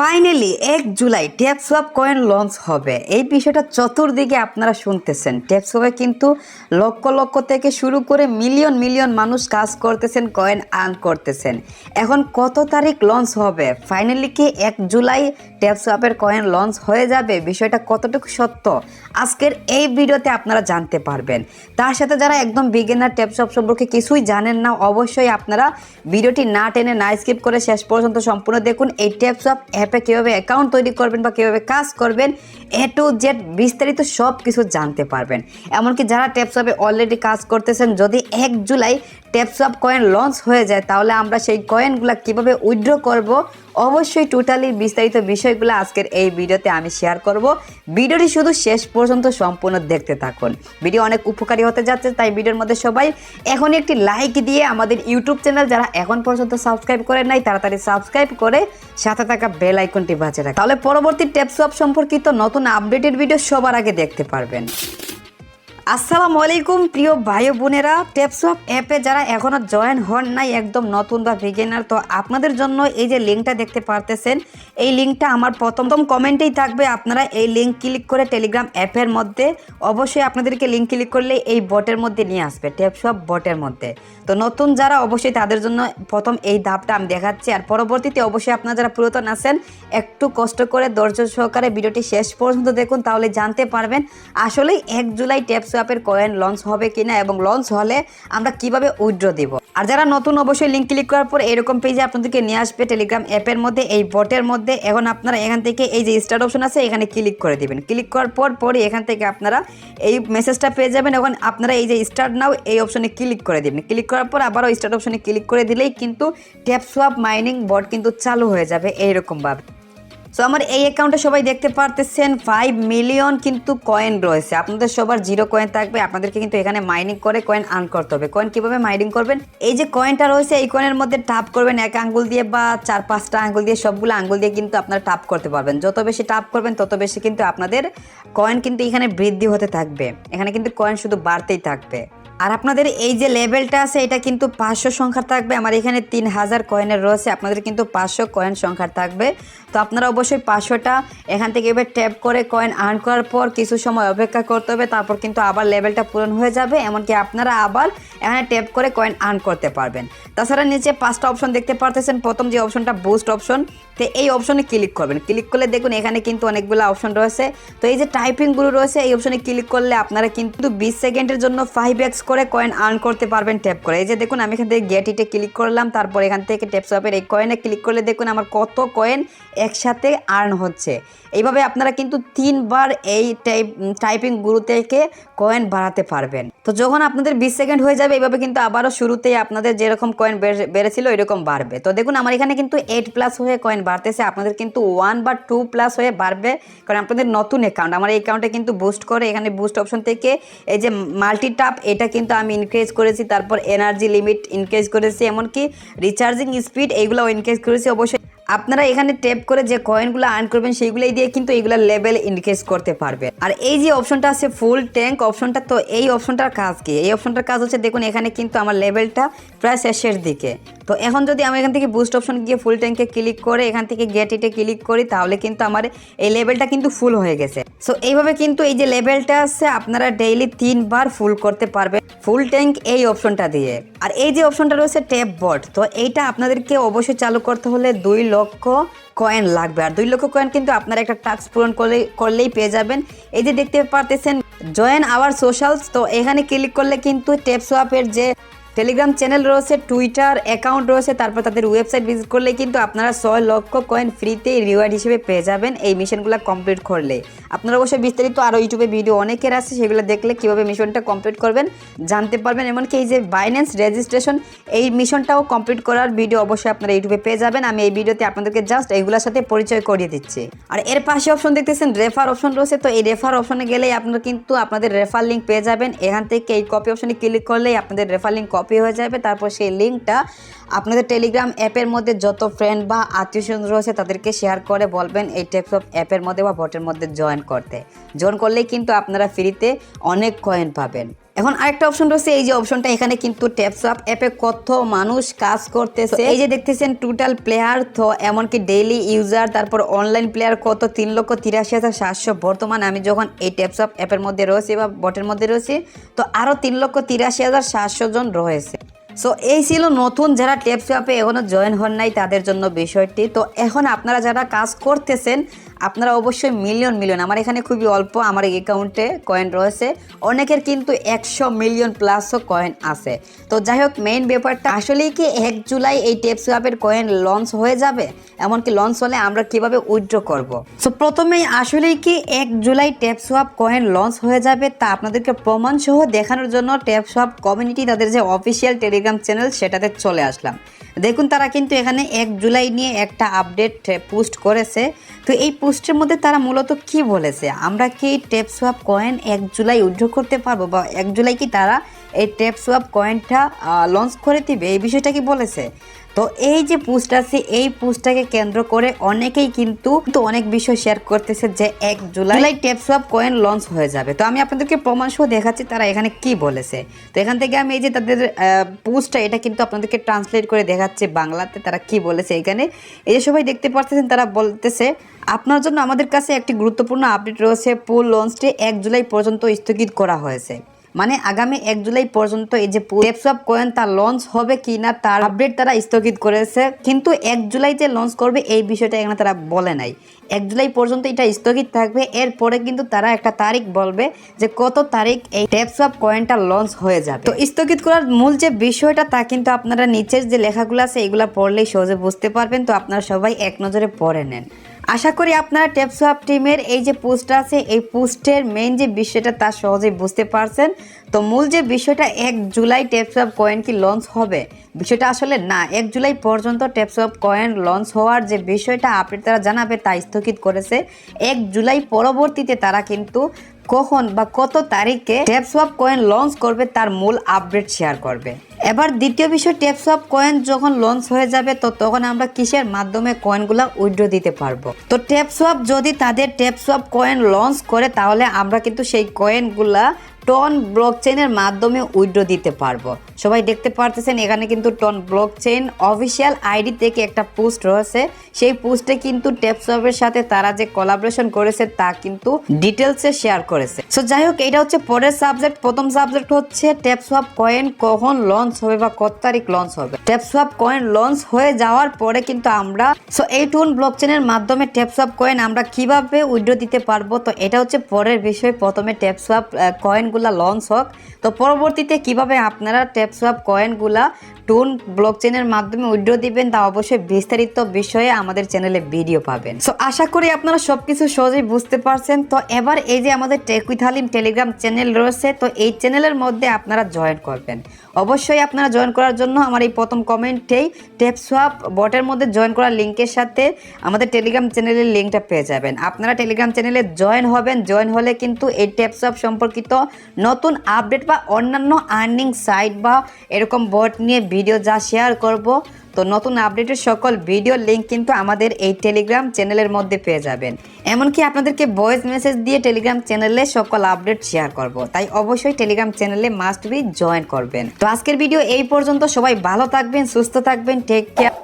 Finally 1 July TapSwap coin launch হবে। এই বিষয়টা চতুর্দিকে আপনারা শুনতেছেন। ট্যাপসোয়াপে কিন্তু লক্ষ লক্ষ থেকে শুরু করে মিলিয়ন মিলিয়ন মানুষ কাজ করতেছেন, কয়েন আর্ন করতেছেন। এখন কত তারিখ লঞ্চ হবে? ফাইনালি কি 1 জুলাই ট্যাপসোয়াপের কয়েন লঞ্চ হয়ে যাবে? বিষয়টা কতটুকু সত্য আজকের এই ভিডিওতে আপনারা জানতে পারবেন। তার সাথে যারা একদম বিগিনার ট্যাপসোয়াপ সম্পর্কে কিছুই জানেন না, অবশ্যই আপনারা ভিডিওটি না টেনে না স্কিপ করে শেষ পর্যন্ত সম্পূর্ণ দেখুন। এই ট্যাপসোয়াপ অ্যাপে কীভাবে অ্যাকাউন্ট তৈরি করবেন বা কীভাবে কাজ করবেন, এ টু জেড বিস্তারিত সব কিছু জানতে পারবেন। এমনকি যারা ট্যাপসোয়াপে অলরেডি কাজ করতেছেন, যদি 1 জুলাই ট্যাপসোয়াপ কয়েন লঞ্চ হয়ে যায় তাহলে আমরা সেই কয়েনগুলো কীভাবে উইথড্র করব, অবশ্যই টোটালি বিস্তারিত বিষয়গুলো আজকের এই ভিডিওতে আমি শেয়ার করব। ভিডিওটি শুধু শেষ পর্যন্ত সম্পূর্ণ দেখতে থাকুন। ভিডিও অনেক উপকারী হতে যাচ্ছে, তাই ভিডিওর মধ্যে সবাই এখনই একটি লাইক দিয়ে আমাদের ইউটিউব চ্যানেল যারা এখন পর্যন্ত সাবস্ক্রাইব করেন নাই তাড়াতাড়ি সাবস্ক্রাইব করে সাথে থাকা বেল আইকনটি বাজিয়ে রাখুন, তাহলে পরবর্তী ট্যাপসোয়াপ সম্পর্কিত নতুন আপডেটের ভিডিও সবার আগে দেখতে পারবেন। আসসালামু আলাইকুম প্রিয় ভাই বোনেরা, ট্যাপসোয়াপ অ্যাপে যারা এখনও জয়েন হন নাই, একদম নতুন বা বিগিনার, তো আপনাদের জন্য এই যে লিঙ্কটা দেখতে পারতেছেন, এই লিঙ্কটা আমার প্রথম কমেন্টেই থাকবে। আপনারা এই লিঙ্ক ক্লিক করে টেলিগ্রাম অ্যাপের মধ্যে অবশ্যই আপনাদেরকে লিঙ্ক ক্লিক করলে এই বটের মধ্যে নিয়ে আসবে, ট্যাপসোয়াপ বটের মধ্যে। তো নতুন যারা অবশ্যই তাদের জন্য প্রথম এই ধাপটা আমি দেখাচ্ছি, আর পরবর্তীতে অবশ্যই আপনারা যারা পুরাতন আছেন একটু কষ্ট করে ধৈর্য সহকারে ভিডিওটি শেষ পর্যন্ত দেখুন, তাহলে জানতে পারবেন আসলেই 1 জুলাই ট্যাপসোয়াপের কয়েন লঞ্চ হবে কিনা এবং লঞ্চ হলে আমরা কিভাবে উইথড্র দিব। আর যারা নতুন অবশ্যই লিঙ্ক ক্লিক করার পর এরকম পেজে আপনাদেরকে নিয়ে আসবে টেলিগ্রাম অ্যাপের মধ্যে, এই বটের মধ্যে। এখন আপনারা এখান থেকে এই যে স্টার্ট অপশন আছে এখানে ক্লিক করে দিবেন। ক্লিক করার পরই এখান থেকে আপনারা এই মেসেজটা পেয়ে যাবেন। এখন আপনারা এই যে স্টার্ট নাও এই অপশনে ক্লিক করে দিবেন। ক্লিক করার পর আবারও স্টার্ট অপশনে ক্লিক করে দিলেই কিন্তু ট্যাপসোয়াপ মাইনিং বট কিন্তু চালু হয়ে যাবে এইরকমভাবে। সো আমার এই অ্যাকাউন্টে সবাই দেখতে পারতেছেন 5 মিলিয়ন কিন্তু কয়েন রয়েছে। আপনাদের সবার 0 কয়েন থাকবে, আপনাদেরকে কিন্তু এখানে মাইনিং করে কয়েন আর্ন করতে হবে। কয়েন কীভাবে মাইনিং করবেন? এই যে কয়েনটা রয়েছে এই কয়েনের মধ্যে টাপ করবেন এক আঙ্গুল দিয়ে বা 4-5টা আঙ্গুল দিয়ে, সবগুলো আঙ্গুল দিয়ে কিন্তু আপনারা টাপ করতে পারবেন। যত বেশি টাপ করবেন তত বেশি কিন্তু আপনাদের কয়েন কিন্তু এখানে বৃদ্ধি হতে থাকবে। এখানে কিন্তু কয়েন শুধু বাড়তেই থাকবে। আর আপনাদের এই যে লেভেলটা আছে এটা কিন্তু 500 সংখ্যার থাকবে। আমার এখানে 3000 কয়েনের রয়েছে, আপনাদের কিন্তু 500 কয়েন সংখ্যার থাকবে। তো আপনারা অবশ্যই 500টা এখান থেকে এবার ট্যাপ করে কয়েন আর্ন করার পর কিছু সময় অপেক্ষা করতে হবে, তারপর কিন্তু আবার লেভেলটা পূরণ হয়ে যাবে। এমনকি আপনারা আবার এখানে ট্যাপ করে কয়েন আর্ন করতে পারবেন। তাছাড়া নিচে 5টা অপশন দেখতে পারতেছেন। প্রথম যে অপশনটা বুস্ট অপশন, তো এই অপশনে ক্লিক করবেন। ক্লিক করলে দেখুন এখানে কিন্তু অনেকগুলো অপশন রয়েছে। তো এই যে টাইপিংগুলো রয়েছে এই অপশনে ক্লিক করলে আপনারা কিন্তু 20 সেকেন্ডের জন্য 5x করে কয়েন আর্ন করতে পারবেন ট্যাপ করে। এই যে দেখুন আমি এখান থেকে গেট ইটে ক্লিক করলাম, তারপর এখান থেকে ট্যাপসোয়াপের এই কয়েনে ক্লিক করলে দেখুন আমার কত কয়েন একসাথে আর্ন হচ্ছে। এইভাবে আপনারা কিন্তু 3 বার এই টাইপিংগুলো থেকে কয়েন বাড়াতে পারবেন। তো যখন আপনাদের 20 সেকেন্ড হয়ে যাবে এইভাবে কিন্তু আবারও শুরুতেই আপনাদের যেরকম কয়েন বেড়েছিল এরকম বাড়বে। তো দেখুন আমার এখানে কিন্তু 8+ হয়ে কয়েন বাড়তেছে, আপনাদের কিন্তু 1 বা 2+ হয়ে বাড়বে, কারণ আপনাদের নতুন অ্যাকাউন্ট। আমার এই অ্যাকাউন্টে কিন্তু বুস্ট করে এখানে বুস্ট অপশন থেকে এই যে মাল্টি টাপ এটা কিন্তু আমি ইনক্রিজ করেছি, তারপর এনার্জি লিমিট ইনক্রিজ করেছি, এমনকি রিচার্জিং স্পিড এইগুলোও ইনক্রিজ করেছি। অবশ্যই আপনারা এখানে ট্যাপ করে যে কয়েনগুলো আর্ন করবেন সেইগুলোই দিয়ে কিন্তু এইগুলো লেভেল ইনক্রিজ করতে পারবে। আর এই যে অপশনটা আছে ফুল ট্যাঙ্ক অপশনটা, তো এই অপশনটার কাজ কি? এই অপশনটার কাজ হচ্ছে দেখুন এখানে কিন্তু আমার লেভেলটা প্রায় শেষের দিকে। তো এখন যদি আমি এখান থেকে বুস্ট অপশন গিয়ে ফুল ট্যাঙ্কে ক্লিক করে এখান থেকে গেট ইটে ক্লিক করি তাহলে কিন্তু আমার এই লেভেলটা কিন্তু ফুল হয়ে গেছে। সো এইভাবে কিন্তু এই যে লেভেলটা আছে আপনারা ডেইলি 3 বার ফুল করতে পারবেন ফুল ট্যাঙ্ক এই অপশনটা দিয়ে। আর এই যে অপশনটা রয়েছে ট্যাপ বট, তো এইটা আপনাদেরকে অবশ্যই চালু করতে হলে 2 লক্ষ কয়েন লাগবে। আর 2 লক্ষ কয়েন কিন্তু আপনারা একটা টাস্ক পূরণ করলেই পেয়ে যাবেন। এই যে দেখতে পারতেছেন জয়েন আওয়ার সোশ্যালস, তো এখানে ক্লিক করলে কিন্তু ট্যাপসোয়াপের যে টেলিগ্রাম চ্যানেল রয়েছে, টুইটার অ্যাকাউন্ট রয়েছে, তারপর তাদের ওয়েবসাইট ভিজিট করলে কিন্তু আপনারা 6 লক্ষ কয়েন ফ্রিতেই রিওয়ার্ড হিসেবে পেয়ে যাবেন এই মিশনগুলো কমপ্লিট করলে। আপনারা অবশ্যই বিস্তারিত আরও ইউটিউবে ভিডিও অনেকের আছে, সেগুলো দেখলে কীভাবে মিশনটা কমপ্লিট করবেন জানতে পারবেন। এমনকি এই যে বাইন্যান্স রেজিস্ট্রেশন এই মিশনটাও কমপ্লিট করার ভিডিও অবশ্যই আপনারা ইউটিউবে পেয়ে যাবেন। আমি এই ভিডিওতে আপনাদেরকে জাস্ট এইগুলোর সাথে পরিচয় করিয়ে দিচ্ছি। আর এর পাশে অপশন দেখতেছেন রেফার অপশন রয়েছে, তো এই রেফার অপশনে গেলেই আপনারা কিন্তু আপনাদের রেফার লিঙ্ক পেয়ে যাবেন। এখান থেকে এই কপি অপশনে ক্লিক করলেই আপনাদের রেফার লিঙ্ক কপি হয়ে যাবে। তারপর সেই লিঙ্কটা আপনাদের টেলিগ্রাম অ্যাপের মধ্যে যত ফ্রেন্ড বা আত্মীয়স্বজন রয়েছে তাদেরকে শেয়ার করে বলবেন এই ট্যাপসোয়াপ অ্যাপের মধ্যে বা বটের মধ্যে জয়েন করলেই কিন্তু আপনারা ফ্রিতে অনেক কয়েন পাবেন। এখন আরেকটা অপশন রয়েছে, এই যে অপশনটা, এখানে কিন্তু ট্যাপসোয়াপ অ্যাপে কত মানুষ কাজ করতেছে, এই যে দেখতেছেন টোটাল প্লেয়ার, তো এমনকি ডেইলি ইউজার, তারপর অনলাইন প্লেয়ার কত 3,83,700 বর্তমান আমি যখন এই ট্যাপসোয়াপ অ্যাপের মধ্যে রয়েছি বা বটের মধ্যে রয়েছি, তো আরও 3,83,700 জন রয়েছে। সো এই ছিল নতুন যারা ট্যাপসোয়াপে এখনও জয়েন হন নাই তাদের জন্য বিষয়টি। তো এখন আপনারা যারা কাজ করতেছেন আপনারা অবশ্যই মিলিয়ন, আমার এখানে খুবই অল্প আমার অ্যাকাউন্টে কয়েন রয়েছে, অনেকের কিন্তু 100 মিলিয়ন প্লাসও কয়েন আছে। তো যাই হোক, মেইন ব্যাপারটা আসলেই কি 1 জুলাই এই ট্যাপসোয়াপের কয়েন লঞ্চ হয়ে যাবে, এমনকি লঞ্চ হলে আমরা কিভাবে উইথড্র করব। সো প্রথমেই আসলেই কি 1 জুলাই ট্যাপসোয়াপ কয়েন লঞ্চ হয়ে যাবে তা আপনাদেরকে প্রমাণ সহ দেখানোর জন্য ট্যাপসোয়াপ কমিউনিটি তাদের যে অফিসিয়াল টেলিগ্রাম চ্যানেল সেটাতে চলে আসলাম। দেখুন তারা কিন্তু এখানে 1 জুলাই নিয়ে একটা আপডেট পোস্ট করেছে। তো এই পোস্টের মধ্যে তারা মূলত কি বলেছে, আমরা কি ট্যাপসোয়াপ কয়েন 1 জুলাই উইথড্র করতে পারবো, বা 1 জুলাই কি তারা এই ট্যাপসোয়াপ কয়েনটা লঞ্চ করে দিবে, এই বিষয়টা কি বলেছে। তো এই যে পোস্ট আছে এই পোস্টটাকে কেন্দ্র করে অনেকেই কিন্তু অনেক বিষয় শেয়ার করতেছে যে 1 জুলাই ট্যাপসোয়াপ কয়েন লঞ্চ হয়ে যাবে। তো আমি আপনাদেরকে প্রমাণ সহ দেখাচ্ছি তারা এখানে কি বলেছে। তো এখান থেকে আমি এই যে তাদের পোস্টটা এটা কিন্তু আপনাদেরকে ট্রান্সলেট করে দেখাচ্ছি বাংলাতে তারা কি বলেছে। এখানে এই যে সবাই দেখতে পাচ্ছেন তারা বলতেছে, আপনার জন্য আমাদের কাছে একটি গুরুত্বপূর্ণ আপডেট রয়েছে, পুল লঞ্চটি 1 জুলাই পর্যন্ত স্থগিত করা হয়েছে। মানে আগামী 1 জুলাই পর্যন্ত এই যে ট্যাপসোয়াপ কয়েন তা লঞ্চ হবে কি না তার আপডেট তারা স্থগিত করেছে, কিন্তু 1 জুলাই যে লঞ্চ করবে এই বিষয়টা এখানে তারা বলে নাই। 1 জুলাই পর্যন্ত এটা স্থগিত থাকবে, এরপরে কিন্তু তারা একটা তারিখ বলবে যে কত তারিখ এই ট্যাপসোয়াপ কয়েনটা লঞ্চ হয়ে যাবে। তো স্থগিত করার মূল যে বিষয়টা তা কিন্তু আপনারা নিচের যে লেখাগুলো আছে এগুলা পড়লেই সহজে বুঝতে পারবেন। তো আপনারা সবাই এক নজরে পড়ে নেন। আশা করি আপনারা ট্যাপসোয়াপ টিমের এই যে পোস্টটা আছে এই পোস্টের মেইন যে বিষয়টা তা সহজেই বুঝতে পারছেন। তো মূল যে বিষয়টা 1 জুলাই ট্যাপসোয়াপ কয়েন কি লঞ্চ হবে, বিষয়টা আসলে না, 1 জুলাই পর্যন্ত ট্যাপসোয়াপ কয়েন লঞ্চ হওয়ার যে বিষয়টা আপডেট তারা জানাবে তা স্থগিত করেছে। 1 জুলাই পরবর্তীতে তারা কিন্তু কখন বা কত তারিখে ট্যাপসোয়াপ কয়েন লঞ্চ করবে তার মূল আপডেট শেয়ার করবে। এবার দ্বিতীয় বিষয়, ট্যাপসোয়াপ কয়েন যখন লঞ্চ হয়ে যাবে তো তখন আমরা কিসের মাধ্যমে কয়েনগুলো উইথড্র দিতে পারবো। তো ট্যাপসোয়াপ যদি তাদের ট্যাপসোয়াপ কয়েন লঞ্চ করে তাহলে আমরা কিন্তু সেই কয়েনগুলা টন ব্লকচেইনের মাধ্যমে উইথড্র দিতে পারবো। সবাই দেখতে পারতেছেন এখানে কিন্তু টন ব্লকচেইন অফিসিয়াল আইডি থেকে একটা পোস্ট রয়েছে, সেই পোস্টে কিন্তু ট্যাপসোয়াপের সাথে তারা যে কোলাবোরেশন করেছে তা কিন্তু ডিটেলসে শেয়ার করেছে। সো যাই হোক, এটা হচ্ছে পরের সাবজেক্ট। প্রথম সাবজেক্ট হচ্ছে ট্যাপসোয়াপ কয়েন কখন লঞ্চ হবে বা কত তারিখ লঞ্চ হবে। ট্যাপসোয়াপ কয়েন লঞ্চ হয়ে যাওয়ার পরে কিন্তু আমরা এই টন ব্লকচেইনের মাধ্যমে ট্যাপসোয়াপ কয়েন আমরা কিভাবে উইথড্র দিতে পারবো, তো এটা হচ্ছে পরের বিষয়। প্রথমে ট্যাপসোয়াপ কয়েনগুলা লঞ্চ হোক, তো পরবর্তীতে কিভাবে আপনারা ট্যাপসোয়াপ কয়েনগুলা টুন ব্লকচেইনের মাধ্যমে উইথড্র দিবেন তা অবশ্যই বিস্তারিত বিষয়ে আমাদের চ্যানেলে ভিডিও পাবেন। সো আশা করি আপনারা সবকিছু সহজেই বুঝতে পারছেন। তো এবার এই যে আমাদের tech with Halim Telegram channel রয়েছে, তো এই চ্যানেলের মধ্যে আপনারা জয়েন করবেন। অবশ্যই আপনারা জয়েন করার জন্য আমার এই প্রথম কমেন্টেই ট্যাপসোয়াপ বটের মধ্যে জয়েন করার লিঙ্কের সাথে আমাদের টেলিগ্রাম চ্যানেলের লিঙ্কটা পেয়ে যাবেন। আপনারা টেলিগ্রাম চ্যানেলে জয়েন হবেন, জয়েন হলে কিন্তু এই ট্যাপসোয়াপ সম্পর্কিত নতুন আপডেট বা অন্যান্য আর্নিং সাইট বা এরকম বট নিয়ে ভিডিও যা শেয়ার করব, তো নতুন আপডেটের সকল ভিডিও লিঙ্ক কিন্তু আমাদের এই টেলিগ্রাম চ্যানেলের মধ্যে পেয়ে যাবেন। এমনকি আপনাদেরকে ভয়েস মেসেজ দিয়ে টেলিগ্রাম চ্যানেলে সকল আপডেট শেয়ার করব, তাই অবশ্যই টেলিগ্রাম চ্যানেলে মাস্ট বি জয়েন করবেন। তো আজকের ভিডিও এই পর্যন্ত। সবাই ভালো থাকবেন, সুস্থ থাকবেন, টেক কেয়ার।